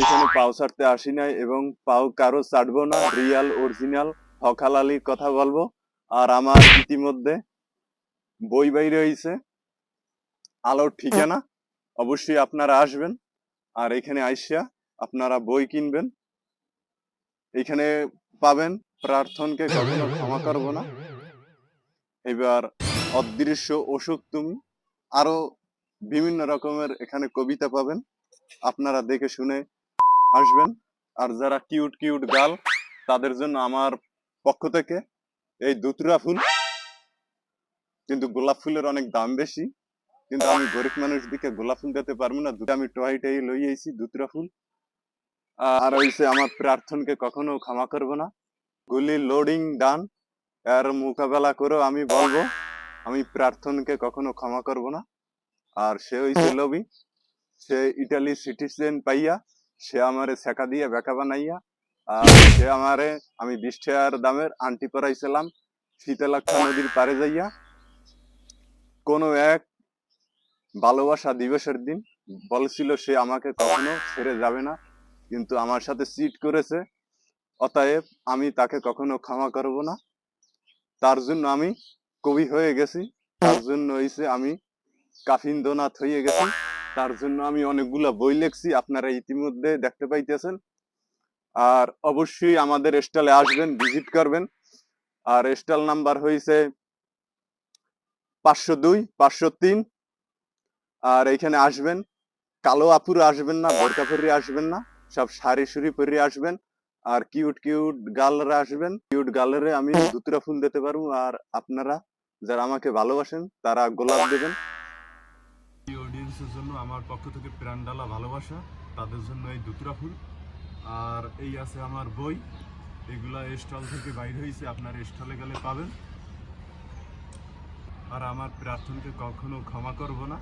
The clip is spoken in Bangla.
এখানে পাও ছাড়তে আসি নাই এবং পাও কারো ছাড়বো না। রিয়াল অরিজিনাল হক হালালির কথা বলবো। আর আমার ইতিমধ্যে বই বাইরে হয়েছে আলোর ঠিকানা, অবশ্যই আপনারা আসবেন আর এখানে আইসা আপনারা বই কিনবেন। এখানে পাবেন প্রার্থনকে কখনো ক্ষমা করব না, এবার অদৃশ্য অসুখ তুমি, আরো বিভিন্ন রকমের এখানে কবিতা পাবেন, আপনারা দেখে শুনে আসবেন। আর যারা কিউট কিউট গার্ল তাদের জন্য আমার পক্ষ থেকে এই দুতুরা ফুল, কিন্তু গোলাপ ফুলের অনেক দাম বেশি, কিন্তু আমি গরিব মানুষ দিকে গোলাপ ফুল দিতে পারবো না, দুটো আমি টহাইটাই লই আইছি দুতুরা ফুল। আর হইছে আমার প্রার্থনকে কখনো ক্ষমা করব না। গুলি লোডিং ডান, এর মোকাবেলা করেও আমি বলবো আমি প্রার্থনকে কখনো ক্ষমা করব না। আর সে হইছে লবি, সে ইটালি সিটিজেন পাইয়া সে আমারে ছেকা দিয়ে বেকা বানাইয়া, আর সে আমারে আমি 20 টাকার দামের আন্টি পরাইছিলাম শীতলাক্ষা নদীর পারে যাইয়া কোন এক ভালোবাসা দিবসের দিন, বলছিল সে আমাকে কখনো ছেড়ে যাবে না, কিন্তু আমার সাথে চিট করেছে, অতএব আমি তাকে কখনো ক্ষমা করব না। তার জন্য আমি কবি হয়ে গেছি, তার জন্য হইছে আমি কাফিন্দনাথ হয়ে গেছি, তার জন্য আমি অনেকগুলা বই লিখছি, আপনারা ইতিমধ্যে দেখতে পাইতেছেন। আর অবশ্যই আমাদের স্টলে আসবেন, ভিজিট করবেন। আর স্টল নাম্বার হইছে 502 503। আর এখানে আসবেন, কালো আপুরা আসবেন না, বোরকা পরে আসবেন না, সব শাড়ি শুড়ি পরে আসবেন। আর কিউট কিউট গার্লরা আসবেন, কিউট গার্লরে আমি দুতুরা ফুল দিতে পারবো। আর আপনারা যারা আমাকে ভালোবাসেন তারা গোলাপ দেবেন। এই অডিয়েন্সের জন্য আমার পক্ষ থেকে প্রাণডালা ভালোবাসা, তাদের জন্য এই দুতুরা ফুল। আর এই আছে আমার বই, এগুলা স্টল থেকে বাইর হয়েছে, আপনার স্টলে গেলে পাবেন। আর আমার প্রার্থনাকে কখনো ক্ষমা করব না।